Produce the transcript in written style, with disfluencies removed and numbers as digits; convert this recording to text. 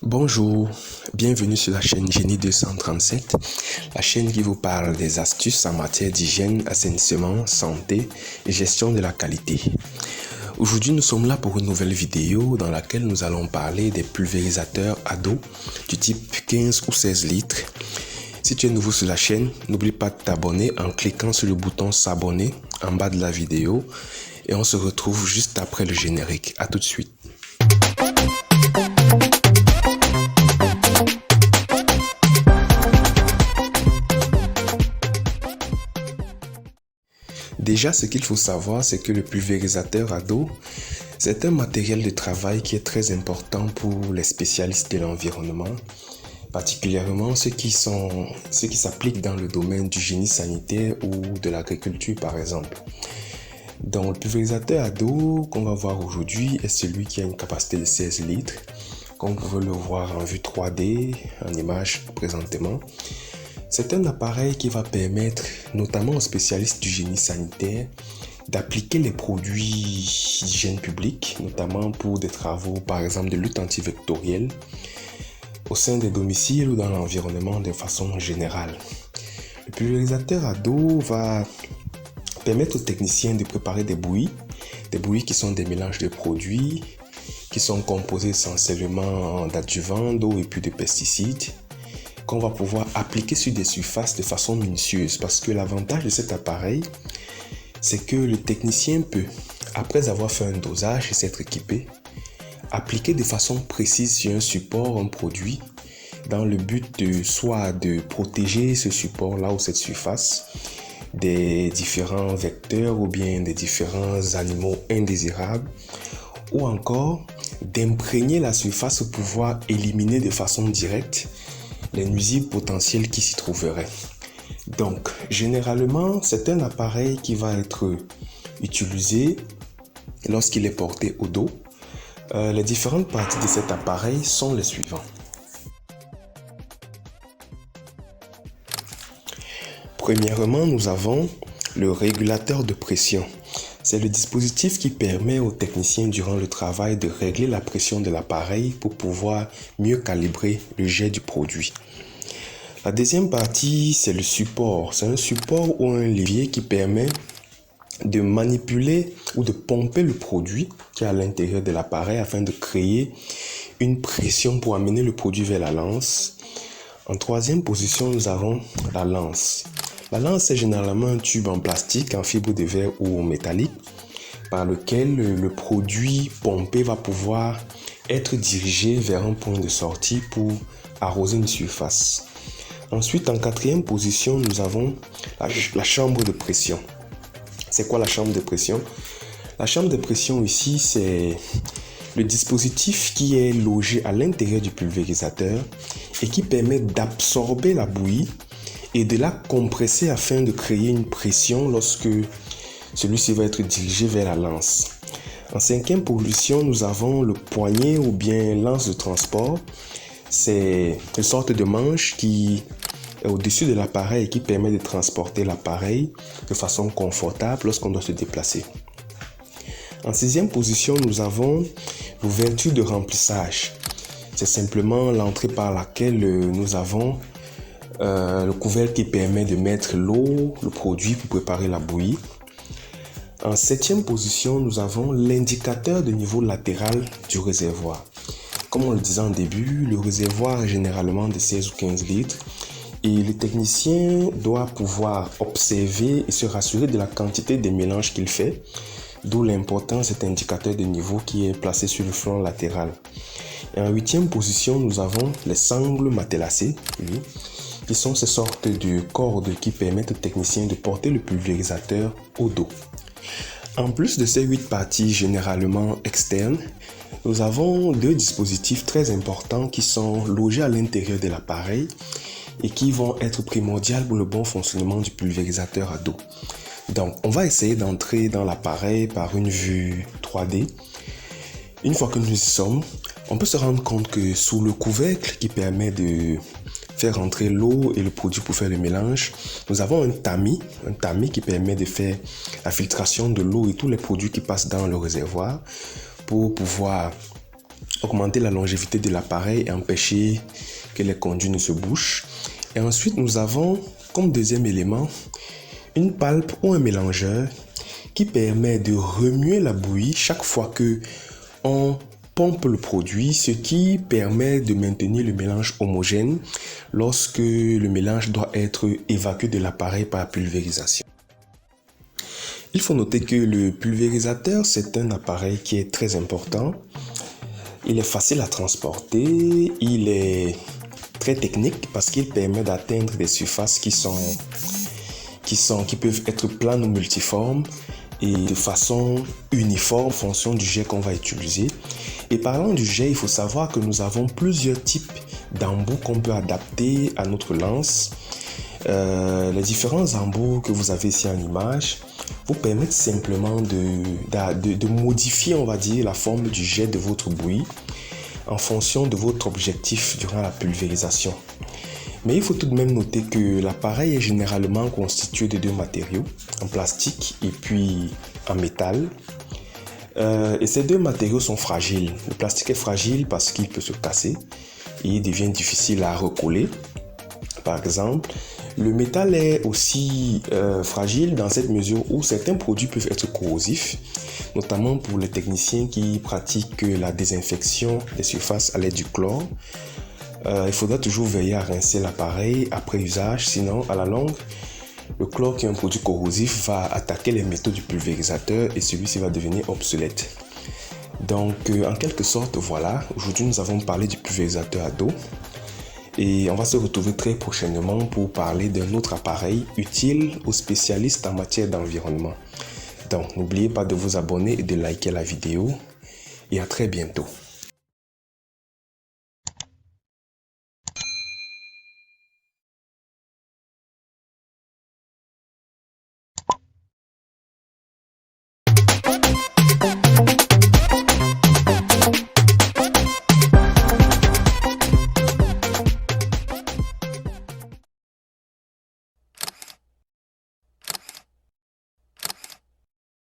Bonjour, bienvenue sur la chaîne Génie 237, la chaîne qui vous parle des astuces en matière d'hygiène, assainissement, santé et gestion de la qualité. Aujourd'hui, nous sommes là pour une nouvelle vidéo dans laquelle nous allons parler des pulvérisateurs à dos du type 15 ou 16 litres. Si tu es nouveau sur la chaîne, n'oublie pas de t'abonner en cliquant sur le bouton s'abonner en bas de la vidéo et on se retrouve juste après le générique. À tout de suite. Déjà, ce qu'il faut savoir, c'est que le pulvérisateur à dos, c'est un matériel de travail qui est très important pour les spécialistes de l'environnement, particulièrement ceux qui s'appliquent dans le domaine du génie sanitaire ou de l'agriculture par exemple. Donc, le pulvérisateur à dos qu'on va voir aujourd'hui est celui qui a une capacité de 16 litres, comme vous pouvez le voir en vue 3D, en image présentement. C'est un appareil qui va permettre, notamment aux spécialistes du génie sanitaire, d'appliquer les produits d'hygiène publique, notamment pour des travaux, par exemple, de lutte antivectorielle, au sein des domiciles ou dans l'environnement de façon générale. Le pulvérisateur à dos va permettre aux techniciens de préparer des bouillies qui sont des mélanges de produits, qui sont composés essentiellement d'adjuvants, d'eau et puis de pesticides, qu'on va pouvoir appliquer sur des surfaces de façon minutieuse, parce que l'avantage de cet appareil, c'est que le technicien peut, après avoir fait un dosage et s'être équipé, appliquer de façon précise sur un support un produit dans le but de soit de protéger ce support là ou cette surface des différents vecteurs ou bien des différents animaux indésirables, ou encore d'imprégner la surface pour pouvoir éliminer de façon directe les nuisibles potentiels qui s'y trouveraient. Donc, généralement, c'est un appareil qui va être utilisé lorsqu'il est porté au dos. Les différentes parties de cet appareil sont les suivantes. Premièrement, nous avons le régulateur de pression. C'est le dispositif qui permet aux techniciens durant le travail de régler la pression de l'appareil pour pouvoir mieux calibrer le jet du produit. La deuxième partie, c'est le support. C'est un support ou un levier qui permet de manipuler ou de pomper le produit qui est à l'intérieur de l'appareil afin de créer une pression pour amener le produit vers la lance. En troisième position, nous avons la lance. La lance est généralement un tube en plastique, en fibre de verre ou métallique, par lequel le produit pompé va pouvoir être dirigé vers un point de sortie pour arroser une surface. Ensuite, en quatrième position, nous avons la chambre de pression. C'est quoi la chambre de pression? La chambre de pression ici, c'est le dispositif qui est logé à l'intérieur du pulvérisateur et qui permet d'absorber la bouillie et de la compresser afin de créer une pression lorsque celui-ci va être dirigé vers la lance. En cinquième position, nous avons le poignet ou bien lance de transport. C'est une sorte de manche qui est au-dessus de l'appareil et qui permet de transporter l'appareil de façon confortable lorsqu'on doit se déplacer. En sixième position, nous avons l'ouverture de remplissage. C'est simplement l'entrée par laquelle nous avons le couvercle qui permet de mettre l'eau, le produit pour préparer la bouillie. En septième position, nous avons l'indicateur de niveau latéral du réservoir. Comme on le disait en début, le réservoir est généralement de 16 ou 15 litres et le technicien doit pouvoir observer et se rassurer de la quantité des mélanges qu'il fait, d'où l'importance de cet indicateur de niveau qui est placé sur le flanc latéral. Et en huitième position, nous avons les sangles matelassées, qui sont ces sortes de cordes qui permettent au technicien de porter le pulvérisateur au dos. En plus de ces 8 parties généralement externes, nous avons 2 dispositifs très importants qui sont logés à l'intérieur de l'appareil et qui vont être primordiaux pour le bon fonctionnement du pulvérisateur à dos. Donc, on va essayer d'entrer dans l'appareil par une vue 3D. Une fois que nous y sommes, on peut se rendre compte que sous le couvercle qui permet de faire entrer l'eau et le produit pour faire le mélange, nous avons un tamis qui permet de faire la filtration de l'eau et tous les produits qui passent dans le réservoir pour pouvoir augmenter la longévité de l'appareil et empêcher que les conduits ne se bouchent. Et ensuite, nous avons comme deuxième élément une palpe ou un mélangeur qui permet de remuer la bouillie chaque fois que on pompe le produit, ce qui permet de maintenir le mélange homogène lorsque le mélange doit être évacué de l'appareil par pulvérisation. Il faut noter que le pulvérisateur, c'est un appareil qui est très important. Il est facile à transporter, il est très technique parce qu'il permet d'atteindre des surfaces qui peuvent être planes ou multiformes et de façon uniforme en fonction du jet qu'on va utiliser. Et parlant du jet, il faut savoir que nous avons plusieurs types d'embouts qu'on peut adapter à notre lance. Les différents embouts que vous avez ici en image vous permettent simplement de modifier, on va dire, la forme du jet de votre bouillie en fonction de votre objectif durant la pulvérisation. Mais il faut tout de même noter que l'appareil est généralement constitué de deux matériaux, en plastique et puis en métal. Et ces deux matériaux sont fragiles. Le plastique est fragile parce qu'il peut se casser et il devient difficile à recoller. Par exemple, le métal est aussi fragile dans cette mesure où certains produits peuvent être corrosifs, notamment pour les techniciens qui pratiquent la désinfection des surfaces à l'aide du chlore. Il faudra toujours veiller à rincer l'appareil après usage, sinon à la longue, le chlore qui est un produit corrosif va attaquer les métaux du pulvérisateur et celui-ci va devenir obsolète. Donc en quelque sorte, voilà, aujourd'hui nous avons parlé du pulvérisateur à dos. Et on va se retrouver très prochainement pour parler d'un autre appareil utile aux spécialistes en matière d'environnement. Donc n'oubliez pas de vous abonner et de liker la vidéo. Et à très bientôt.